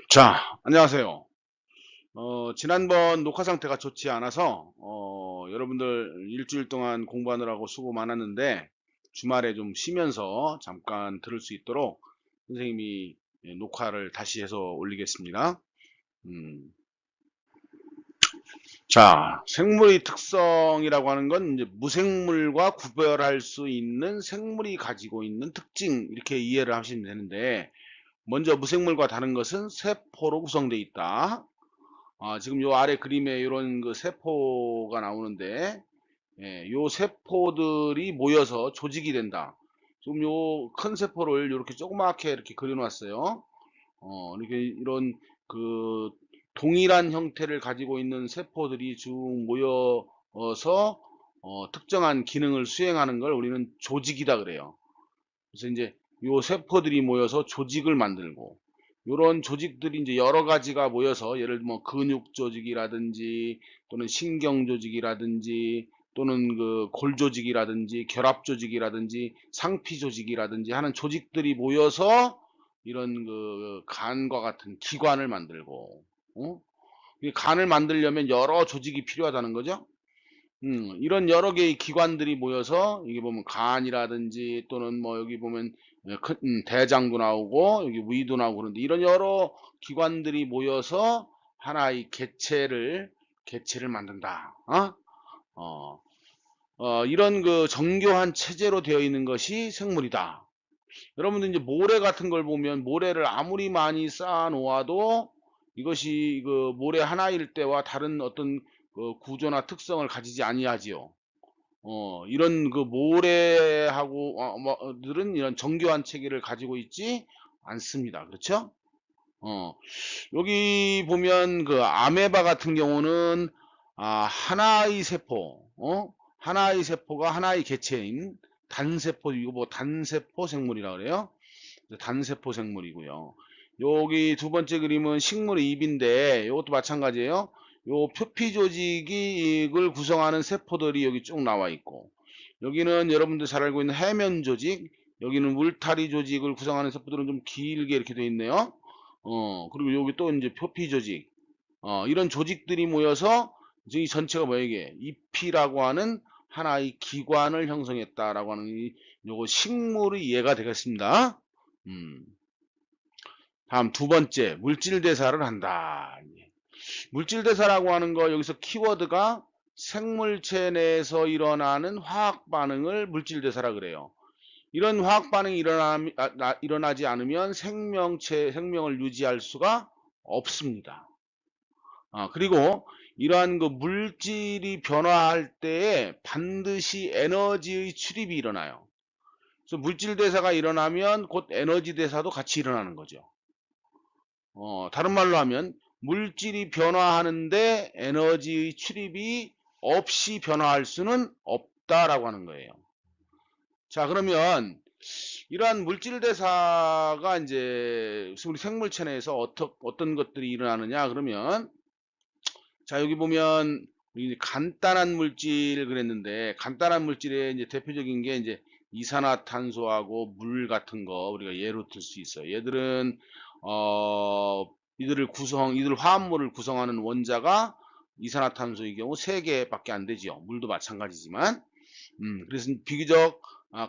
자, 안녕하세요. 지난번 녹화 상태가 좋지 않아서, 여러분들 일주일 동안 공부하느라고 수고 많았는데, 주말에 좀 쉬면서 잠깐 들을 수 있도록 선생님이 녹화를 다시 해서 올리겠습니다. 음, 자, 생물의 특성이라고 하는 건 이제 무생물과 구별할 수 있는 생물이 가지고 있는 특징, 이렇게 이해를 하시면 되는데, 먼저 무생물과 다른 것은 세포로 구성되어 있다. 지금 요 아래 그림에 이런 그 세포가 나오는데, 요 세포들이 모여서 조직이 된다. 지금 요 큰 세포를 이렇게 조그맣게 이렇게 그려놨어요. 이렇게 이런 그 동일한 형태를 가지고 있는 세포들이 쭉 모여서 특정한 기능을 수행하는 걸 우리는 조직이다 그래요. 그래서 이제 요 세포들이 모여서 조직을 만들고, 요런 조직들이 이제 여러 가지가 모여서 예를 들면 근육 조직이라든지 또는 신경 조직이라든지 또는 그 골 조직이라든지 결합 조직이라든지 상피 조직이라든지 하는 조직들이 모여서 이런 그 간과 같은 기관을 만들고, 어? 이 간을 만들려면 여러 조직이 필요하다는 거죠. 이런 여러 개의 기관들이 모여서 이게 보면 간이라든지 또는 뭐 여기 보면 큰 대장도 나오고 여기 위도 나오고 그런데 이런 여러 기관들이 모여서 하나의 개체를 만든다. 어, 이런 그 정교한 체제로 되어 있는 것이 생물이다. 여러분들 이제 모래 같은 걸 보면 모래를 아무리 많이 쌓아 놓아도 이것이 그 모래 하나일 때와 다른 어떤 그 구조나 특성을 가지지 아니하지요. 이런 그 모래하고 들은 이런 정교한 체계를 가지고 있지 않습니다. 그렇죠? 어, 여기 보면 그 아메바 같은 경우는 하나의 세포, 하나의 세포가 하나의 개체인 단세포, 이거 뭐 단세포 생물이라 그래요. 단세포 생물이고요. 여기 두 번째 그림은 식물의 잎인데 이것도 마찬가지예요. 요 표피 조직을 구성하는 세포들이 여기 쭉 나와 있고, 여기는 여러분들 잘 알고 있는 해면 조직, 여기는 울타리 조직을 구성하는 세포들은 좀 길게 이렇게 되어 있네요. 그리고 여기 또 이제 표피 조직, 이런 조직들이 모여서 이제 이 전체가 뭐야 이게 잎이라고 하는 하나의 기관을 형성했다라고 하는 요거 식물의 이해가 되겠습니다. 음, 다음 두 번째, 물질 대사를 한다. 물질 대사라고 하는 거 여기서 키워드가 생물체 내에서 일어나는 화학 반응을 물질 대사라 그래요. 이런 화학 반응이 일어나지 않으면 생명을 유지할 수가 없습니다. 그리고 이러한 그 물질이 변화할 때에 반드시 에너지의 출입이 일어나요. 그래서 물질 대사가 일어나면 곧 에너지 대사도 같이 일어나는 거죠. 다른 말로 하면 물질이 변화하는데 에너지의 출입이 없이 변화할 수는 없다라고 하는 거예요. 자, 그러면 이러한 물질 대사가 이제 우리 생물체 내에서 어떤 것들이 일어나느냐 그러면, 자, 여기 보면 우리 간단한 물질 그랬는데 간단한 물질의 이제 대표적인 게 이제 이산화탄소하고 물 같은 거 우리가 예로 들 수 있어요. 얘들은 어 이들 화합물을 구성하는 원자가 이산화탄소의 경우 3개밖에 안 되지요. 물도 마찬가지지만. 그래서 비교적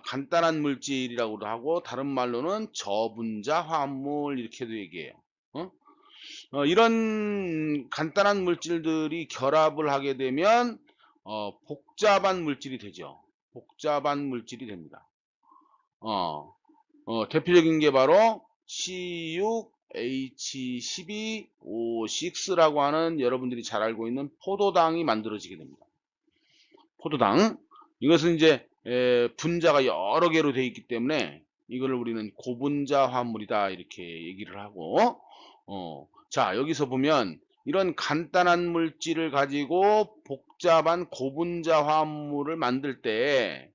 간단한 물질이라고도 하고 다른 말로는 저분자 화합물 이렇게도 얘기해요. 어? 이런 간단한 물질들이 결합을 하게 되면 복잡한 물질이 되죠. 복잡한 물질이 됩니다. 어, 대표적인 게 바로 C6H12O6라고 하는 여러분들이 잘 알고 있는 포도당이 만들어지게 됩니다. 포도당. 이것은 이제 분자가 여러 개로 되어 있기 때문에 이거를 우리는 고분자 화합물이다 이렇게 얘기를 하고, 자, 여기서 보면 이런 간단한 물질을 가지고 복잡한 고분자 화합물을 만들 때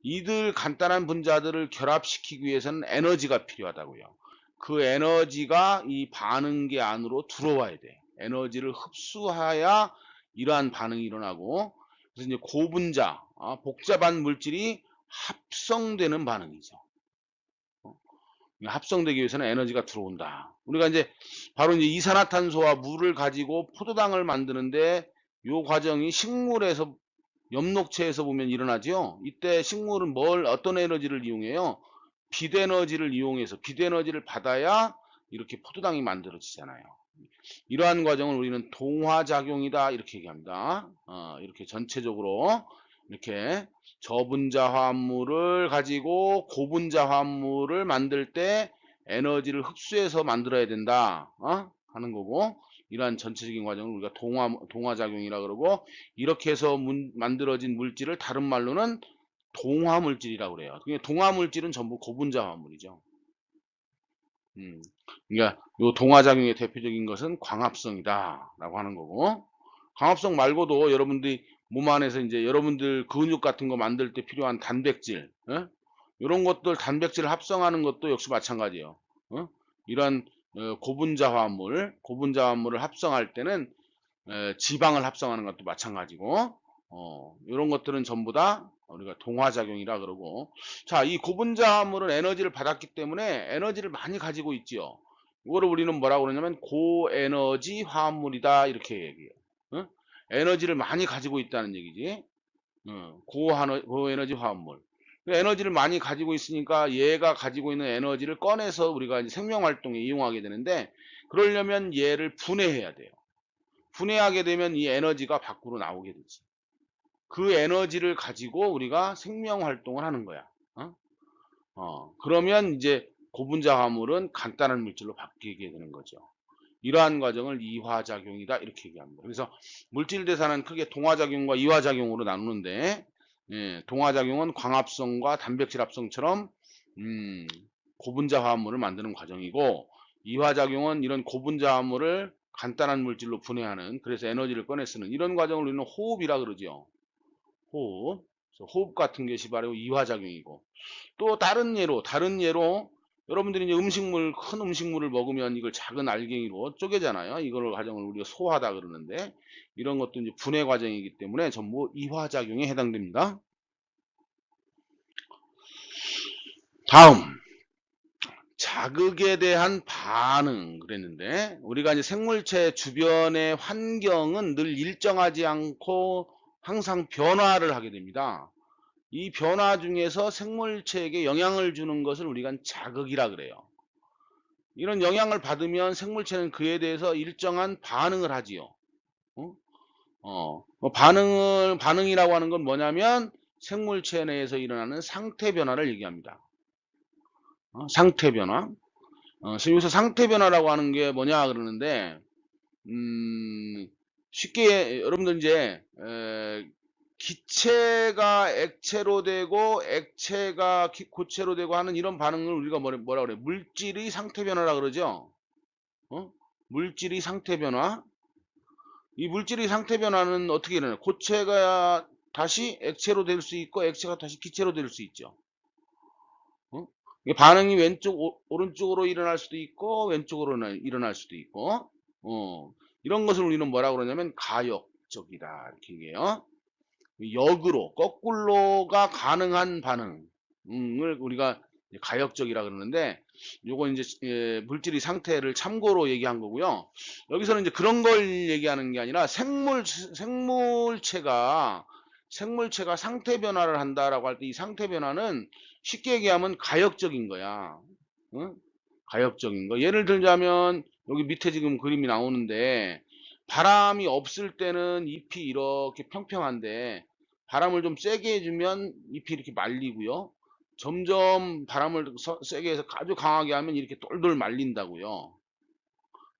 이들 간단한 분자들을 결합시키기 위해서는 에너지가 필요하다고요. 그 에너지가 이 반응계 안으로 들어와야 돼. 에너지를 흡수해야 이러한 반응이 일어나고, 그래서 이제 고분자, 복잡한 물질이 합성되는 반응이죠. 합성되기 위해서는 에너지가 들어온다. 우리가 이제 바로 이제 이산화탄소와 물을 가지고 포도당을 만드는데 요 과정이 식물에서 엽록체에서 보면 일어나죠. 이때 식물은 어떤 에너지를 이용해요? 빛에너지를 이용해서 빛에너지를 받아야 이렇게 포도당이 만들어지잖아요. 이러한 과정을 우리는 동화작용이다 이렇게 얘기합니다. 이렇게 전체적으로 이렇게 저분자 화합물을 가지고 고분자 화합물을 만들 때 에너지를 흡수해서 만들어야 된다 하는 거고, 이러한 전체적인 과정을 우리가 동화작용이라 그러고, 이렇게 해서 만들어진 물질을 다른 말로는 동화물질이라고 그래요. 동화물질은 전부 고분자 화합물이죠. 그러니까 요 동화작용의 대표적인 것은 광합성이다라고 하는 거고, 광합성 말고도 여러분들이 몸 안에서 이제 여러분들 근육 같은 거 만들 때 필요한 단백질, 이런 것들 단백질을 합성하는 것도 역시 마찬가지예요. 이런 고분자 화합물을 합성할 때는 지방을 합성하는 것도 마찬가지고, 이런 것들은 전부 다 우리가 동화작용이라 그러고, 자, 이 고분자 화합물은 에너지를 받았기 때문에 에너지를 많이 가지고 있지요. 이거를 우리는 뭐라고 그러냐면 고에너지 화합물이다 이렇게 얘기해요. 에너지를 많이 가지고 있다는 얘기지. 고에너지 화합물. 에너지를 많이 가지고 있으니까 얘가 가지고 있는 에너지를 꺼내서 우리가 이제 생명활동에 이용하게 되는데, 그러려면 얘를 분해해야 돼요. 분해하게 되면 이 에너지가 밖으로 나오게 되지. 그 에너지를 가지고 우리가 생명활동을 하는 거야. 그러면 이제 고분자 화물은 간단한 물질로 바뀌게 되는 거죠. 이러한 과정을 이화작용이다 이렇게 얘기합니다. 그래서 물질 대사는 크게 동화작용과 이화작용으로 나누는데, 동화작용은 광합성과 단백질 합성처럼 고분자 화합물을 만드는 과정이고, 이화작용은 이런 고분자 화합물을 간단한 물질로 분해하는, 그래서 에너지를 꺼내 쓰는 이런 과정을 우리는 호흡이라 그러죠. 호흡. 호흡 같은 것이 바로 이화작용이고, 또 다른 예로 여러분들이 이제 큰 음식물을 먹으면 이걸 작은 알갱이로 쪼개잖아요. 이걸 과정을 우리가 소화다 그러는데, 이런 것도 이제 분해 과정이기 때문에 전부 이화작용에 해당됩니다. 다음, 자극에 대한 반응 그랬는데, 우리가 이제 생물체 주변의 환경은 늘 일정하지 않고 항상 변화를 하게 됩니다. 이 변화 중에서 생물체에게 영향을 주는 것을 우리가 자극이라 그래요. 이런 영향을 받으면 생물체는 그에 대해서 일정한 반응을 하지요. 반응이라고 하는 건 뭐냐면 생물체 내에서 일어나는 상태 변화를 얘기합니다. 상태 변화. 여기서 상태 변화라고 하는 게 뭐냐 그러는데, 쉽게 여러분들 이제 기체가 액체로 되고 액체가 고체로 되고 하는 이런 반응을 우리가 뭐라 그래? 물질의 상태 변화라 그러죠. 물질의 상태 변화. 이 물질의 상태 변화는 어떻게 일어나요? 고체가 다시 액체로 될 수 있고 액체가 다시 기체로 될 수 있죠. 반응이 오른쪽으로 일어날 수도 있고 왼쪽으로 일어날 수도 있고, 이런 것을 우리는 뭐라고 그러냐면 가역적이다 이렇게 얘기해요. 역으로 거꾸로가 가능한 반응을 우리가 가역적이라 그러는데, 요거 이제 물질의 상태를 참고로 얘기한 거고요. 여기서는 이제 그런 걸 얘기하는 게 아니라 생물체가 상태 변화를 한다라고 할 때 이 상태 변화는 쉽게 얘기하면 가역적인 거야. 가역적인 거. 예를 들자면 여기 밑에 지금 그림이 나오는데, 바람이 없을 때는 잎이 이렇게 평평한데 바람을 좀 세게 해주면 잎이 이렇게 말리고요. 점점 바람을 세게 해서 아주 강하게 하면 이렇게 똘똘 말린다고요.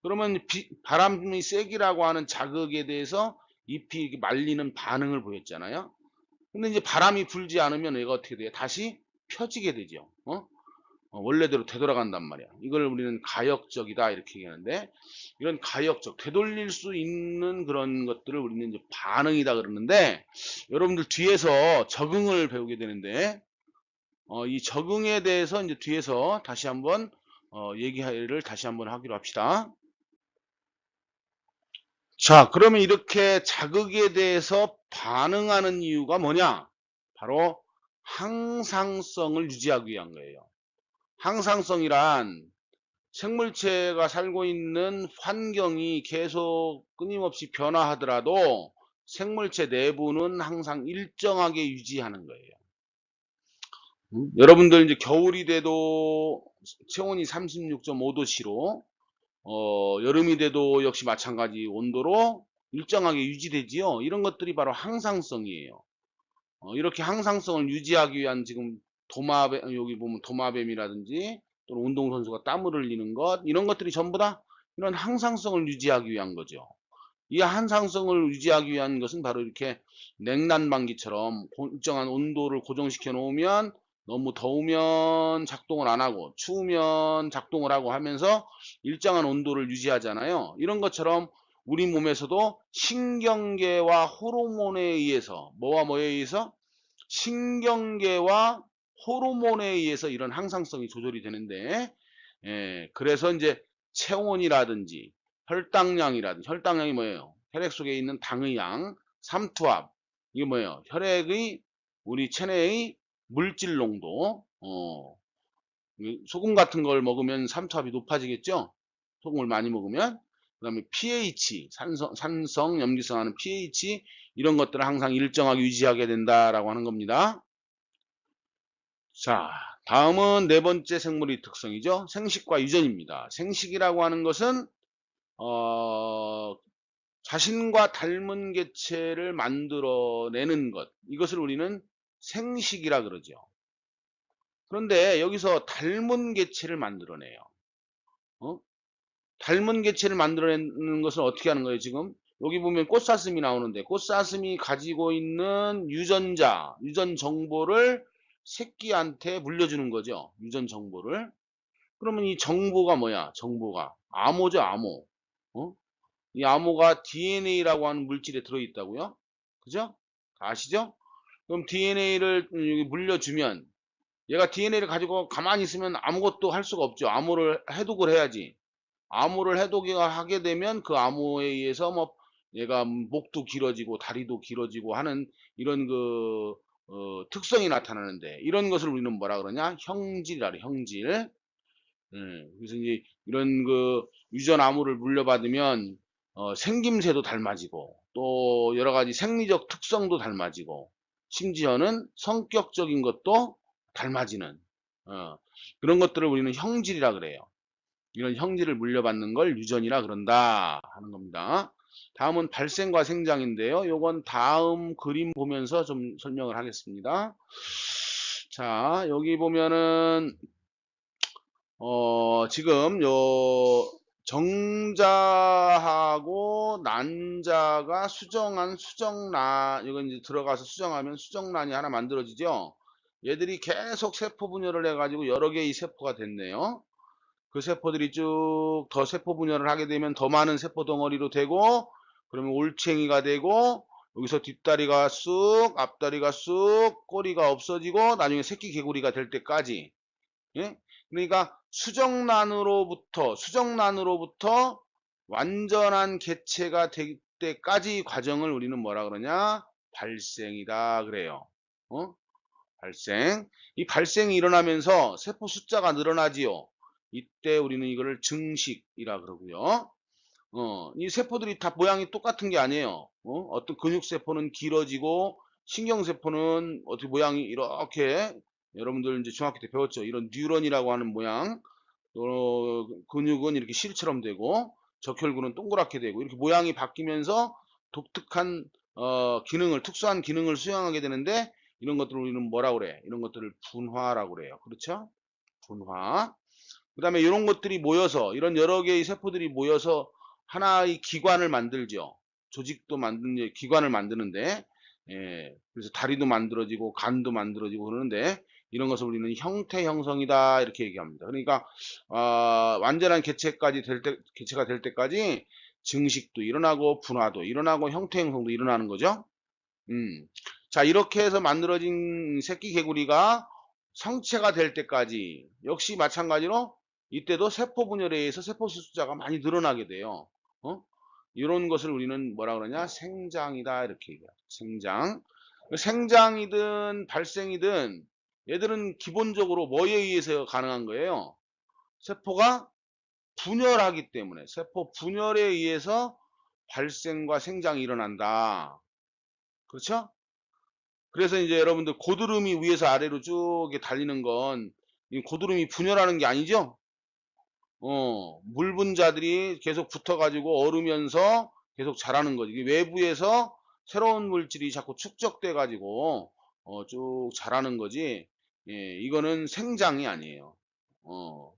그러면 바람이 세기라고 하는 자극에 대해서 잎이 이렇게 말리는 반응을 보였잖아요. 근데 이제 바람이 불지 않으면 얘가 어떻게 돼요? 다시 펴지게 되죠. 원래대로 되돌아간단 말이야. 이걸 우리는 가역적이다 이렇게 얘기하는데, 이런 가역적, 되돌릴 수 있는 그런 것들을 우리는 이제 반응이다 그러는데, 여러분들 뒤에서 적응을 배우게 되는데, 이 적응에 대해서 이제 뒤에서 다시 한번 얘기를 다시 한번 하기로 합시다. 자, 그러면 이렇게 자극에 대해서 반응하는 이유가 뭐냐? 바로 항상성을 유지하기 위한 거예요. 항상성이란 생물체가 살고 있는 환경이 계속 끊임없이 변화하더라도 생물체 내부는 항상 일정하게 유지하는 거예요. 여러분들 이제 겨울이 돼도 체온이 36.5도씨로 여름이 돼도 역시 마찬가지 온도로 일정하게 유지되지요. 이런 것들이 바로 항상성이에요. 이렇게 항상성을 유지하기 위한 지금 도마뱀, 여기 보면 도마뱀이라든지 또는 운동선수가 땀을 흘리는 것, 이런 것들이 전부 다 이런 항상성을 유지하기 위한 거죠. 이 항상성을 유지하기 위한 것은 바로 이렇게 냉난방기처럼 일정한 온도를 고정시켜 놓으면 너무 더우면 작동을 안 하고 추우면 작동을 하고 하면서 일정한 온도를 유지하잖아요. 이런 것처럼 우리 몸에서도 신경계와 호르몬에 의해서, 뭐와 뭐에 의해서? 신경계와 호르몬에 의해서 이런 항상성이 조절이 되는데, 그래서 이제 체온이라든지 혈당량이라든지, 혈당량이 뭐예요? 혈액 속에 있는 당의 양, 삼투압, 이게 뭐예요? 혈액의, 우리 체내의 물질 농도, 소금 같은 걸 먹으면 삼투압이 높아지겠죠? 소금을 많이 먹으면. 그 다음에 pH, 산성, 염기성 하는 pH, 이런 것들을 항상 일정하게 유지하게 된다라고 하는 겁니다. 자, 다음은 네 번째 생물의 특성이죠. 생식과 유전입니다. 생식이라고 하는 것은 자신과 닮은 개체를 만들어내는 것, 이것을 우리는 생식이라 그러죠. 그런데 여기서 닮은 개체를 만들어내요. 닮은 개체를 만들어내는 것을 어떻게 하는 거예요, 지금? 여기 보면 꽃사슴이 나오는데, 꽃사슴이 가지고 있는 유전자, 유전 정보를 새끼한테 물려주는 거죠. 유전 정보를. 그러면 이 정보가 뭐야? 정보가. 암호죠, 암호. 이 암호가 DNA라고 하는 물질에 들어있다고요? 그죠? 아시죠? 그럼 DNA를 여기 물려주면, 얘가 DNA를 가지고 가만히 있으면 아무것도 할 수가 없죠. 암호를 해독을 해야지. 암호를 해독하게 되면 그 암호에 의해서 뭐 얘가 목도 길어지고 다리도 길어지고 하는 이런 그 특성이 나타나는데, 이런 것을 우리는 뭐라 그러냐? 형질이라 그래, 형질. 그래서 이제 이런 그 유전 암호를 물려받으면 생김새도 닮아지고 또 여러 가지 생리적 특성도 닮아지고 심지어는 성격적인 것도 닮아지는 그런 것들을 우리는 형질이라 그래요. 이런 형질을 물려받는 걸 유전이라 그런다 하는 겁니다. 다음은 발생과 생장인데요. 요건 다음 그림 보면서 좀 설명을 하겠습니다. 자, 여기 보면은 지금 요 정자하고 난자가 수정한 수정란, 이건 이제 들어가서 수정하면 수정란이 하나 만들어지죠. 얘들이 계속 세포 분열을 해가지고 여러 개의 세포가 됐네요. 그 세포들이 쭉 더 세포 분열을 하게 되면 더 많은 세포 덩어리로 되고, 그러면 올챙이가 되고, 여기서 뒷다리가 쑥, 앞다리가 쑥, 꼬리가 없어지고, 나중에 새끼 개구리가 될 때까지. 예? 그러니까 수정란으로부터 완전한 개체가 될 때까지 과정을 우리는 뭐라 그러냐? 발생이다 그래요. 발생. 이 발생이 일어나면서 세포 숫자가 늘어나지요. 이때 우리는 이거를 증식이라 그러고요. 이 세포들이 다 모양이 똑같은 게 아니에요. 어떤 근육세포는 길어지고, 신경세포는 어떻게 모양이 이렇게, 여러분들 이제 중학교 때 배웠죠. 이런 뉴런이라고 하는 모양, 근육은 이렇게 실처럼 되고, 적혈구는 동그랗게 되고, 이렇게 모양이 바뀌면서 독특한, 특수한 기능을 수행하게 되는데, 이런 것들을 우리는 뭐라 그래? 이런 것들을 분화라고 그래요. 그렇죠? 분화. 그 다음에 이런 것들이 모여서, 이런 여러 개의 세포들이 모여서 하나의 기관을 만들죠. 조직도 만드는, 기관을 만드는데, 그래서 다리도 만들어지고, 간도 만들어지고 그러는데, 이런 것을 우리는 형태 형성이다, 이렇게 얘기합니다. 그러니까, 완전한 개체가 될 때까지 증식도 일어나고, 분화도 일어나고, 형태 형성도 일어나는 거죠. 자, 이렇게 해서 만들어진 새끼 개구리가 성체가 될 때까지 역시 마찬가지로 이때도 세포 분열에 의해서 세포 숫자가 많이 늘어나게 돼요. 이런 것을 우리는 뭐라 그러냐? 생장이다, 이렇게 얘기해요. 생장. 생장이든 발생이든 얘들은 기본적으로 뭐에 의해서 가능한 거예요? 세포가 분열하기 때문에, 세포 분열에 의해서 발생과 생장이 일어난다. 그렇죠? 그래서 이제 여러분들 고드름이 위에서 아래로 쭉 이렇게 달리는 건 이 고드름이 분열하는 게 아니죠? 물 분자들이 계속 붙어가지고 얼으면서 계속 자라는 거지. 이게 외부에서 새로운 물질이 자꾸 축적돼가지고 쭉 자라는 거지. 예, 이거는 생장이 아니에요. 어,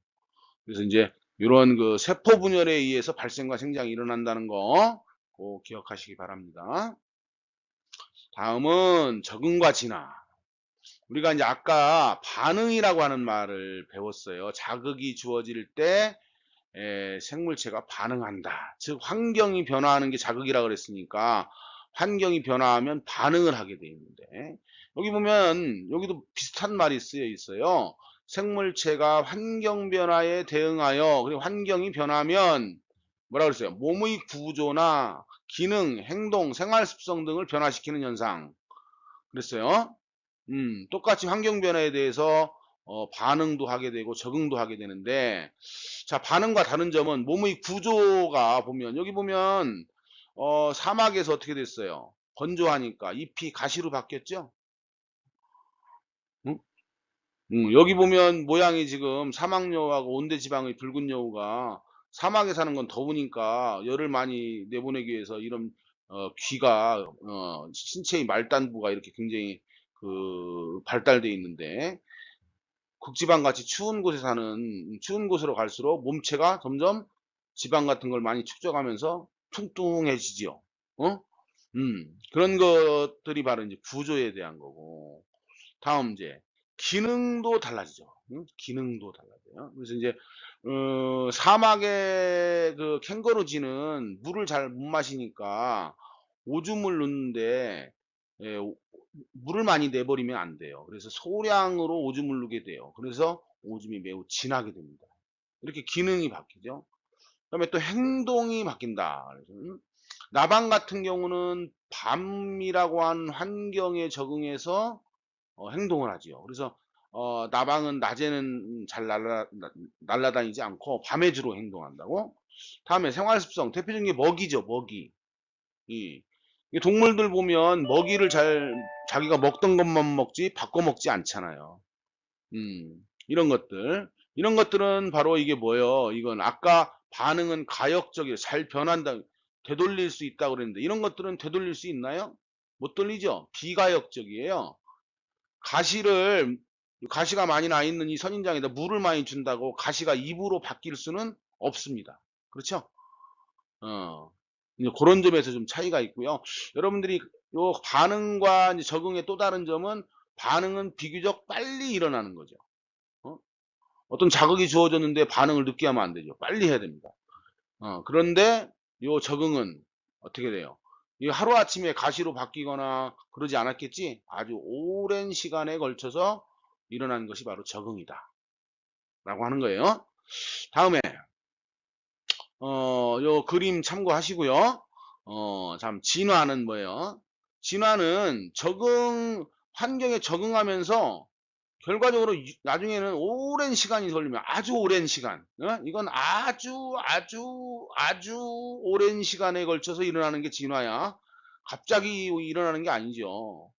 그래서 이제 이런 그 세포 분열에 의해서 발생과 생장이 일어난다는 거 꼭 기억하시기 바랍니다. 다음은 적응과 진화. 우리가 이제 아까 반응이라고 하는 말을 배웠어요. 자극이 주어질 때 생물체가 반응한다. 즉 환경이 변화하는 게 자극이라 그랬으니까 환경이 변화하면 반응을 하게 돼 있는데 여기 보면 여기도 비슷한 말이 쓰여 있어요. 생물체가 환경 변화에 대응하여 그리고 환경이 변하면 뭐라 그랬어요? 몸의 구조나 기능, 행동, 생활 습성 등을 변화시키는 현상. 그랬어요. 똑같이 환경 변화에 대해서 반응도 하게 되고 적응도 하게 되는데 자, 반응과 다른 점은 몸의 구조가 보면 여기 보면 사막에서 어떻게 됐어요? 건조하니까 잎이 가시로 바뀌었죠? 응? 여기 보면 모양이 지금 사막여우하고 온대지방의 붉은 여우가 사막에 사는 건 더우니까 열을 많이 내보내기 위해서 이런 귀가 신체의 말단부가 이렇게 굉장히 그 발달돼 있는데 극지방 같이 추운 곳에 사는 추운 곳으로 갈수록 몸체가 점점 지방 같은 걸 많이 축적하면서 퉁퉁해지지요. 어? 그런 것들이 바로 이제 구조에 대한 거고. 다음 이제 기능도 달라지죠. 응? 기능도 달라져요. 그래서 이제 사막의 그 캥거루쥐는 물을 잘 못 마시니까 오줌을 누는데 예, 물을 많이 내버리면 안 돼요. 그래서 소량으로 오줌을 누게 돼요. 그래서 오줌이 매우 진하게 됩니다. 이렇게 기능이 바뀌죠. 그다음에 또 행동이 바뀐다. 그래서 나방 같은 경우는 밤이라고 한 환경에 적응해서 행동을 하지요. 그래서 나방은 낮에는 잘 날아다니지 않고 밤에 주로 행동한다고. 다음에 생활 습성 대표적인 게 먹이죠. 먹이. 이 동물들 보면 먹이를 잘 자기가 먹던 것만 먹지 바꿔 먹지 않잖아요. 이런 것들. 이런 것들은 바로 이게 뭐예요? 이건 아까 반응은 가역적이에요. 잘 변한다. 되돌릴 수 있다고 그랬는데 이런 것들은 되돌릴 수 있나요? 못 돌리죠. 비가역적이에요. 가시를 가시가 많이 나 있는 이 선인장에다 물을 많이 준다고 가시가 잎으로 바뀔 수는 없습니다. 그렇죠? 어, 이제 그런 점에서 좀 차이가 있고요. 여러분들이 요 반응과 이제 적응의 또 다른 점은 반응은 비교적 빨리 일어나는 거죠. 어? 어떤 자극이 주어졌는데 반응을 늦게 하면 안 되죠. 빨리 해야 됩니다. 그런데 요 적응은 어떻게 돼요? 이 하루아침에 가시로 바뀌거나 그러지 않았겠지? 아주 오랜 시간에 걸쳐서 일어난 것이 바로 적응이다. 라고 하는 거예요. 다음에 요 그림 참고하시고요. 참 진화는 뭐예요? 진화는 환경에 적응하면서 결과적으로 나중에는 오랜 시간이 걸리면 아주 오랜 시간, 이건 아주 오랜 시간에 걸쳐서 일어나는 게 진화야. 갑자기 일어나는 게 아니죠.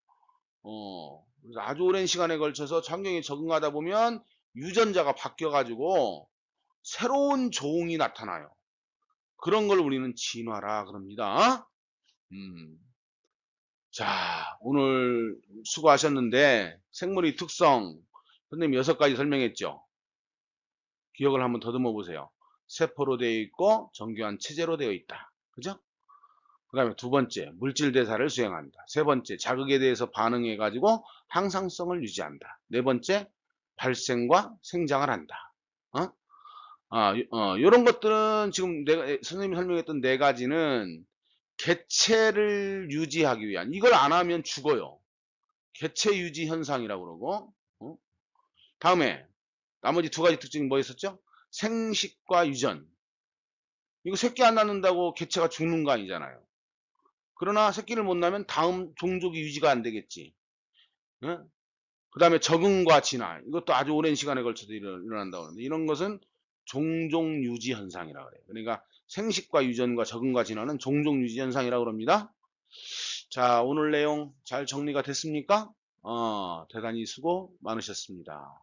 그래서 아주 오랜 시간에 걸쳐서 환경에 적응하다 보면 유전자가 바뀌어가지고 새로운 종이 나타나요. 그런 걸 우리는 진화라 그럽니다. 음. 자, 오늘 수고하셨는데 생물의 특성 선생님 6가지 설명했죠. 기억을 한번 더듬어 보세요. 세포로 되어 있고 정교한 체제로 되어 있다. 그죠? 그 다음에 두 번째, 물질 대사를 수행한다. 세 번째, 자극에 대해서 반응해 가지고 항상성을 유지한다. 네 번째, 발생과 생장을 한다. 어? 요런 것들은 지금 내가 선생님이 설명했던 네 가지는 개체를 유지하기 위한, 이걸 안 하면 죽어요. 개체 유지 현상이라고 그러고. 다음에 나머지 두 가지 특징이 뭐 있었죠? 생식과 유전. 이거 새끼 안 낳는다고 개체가 죽는 거 아니잖아요. 그러나 새끼를 못 낳으면 다음 종족이 유지가 안 되겠지. 응? 그 다음에 적응과 진화. 이것도 아주 오랜 시간에 걸쳐서 일어난다고 하는데, 이런 것은 종종 유지 현상이라고 그래요. 그러니까 생식과 유전과 적응과 진화는 종종 유지 현상이라고 합니다. 자, 오늘 내용 잘 정리가 됐습니까? 대단히 수고 많으셨습니다.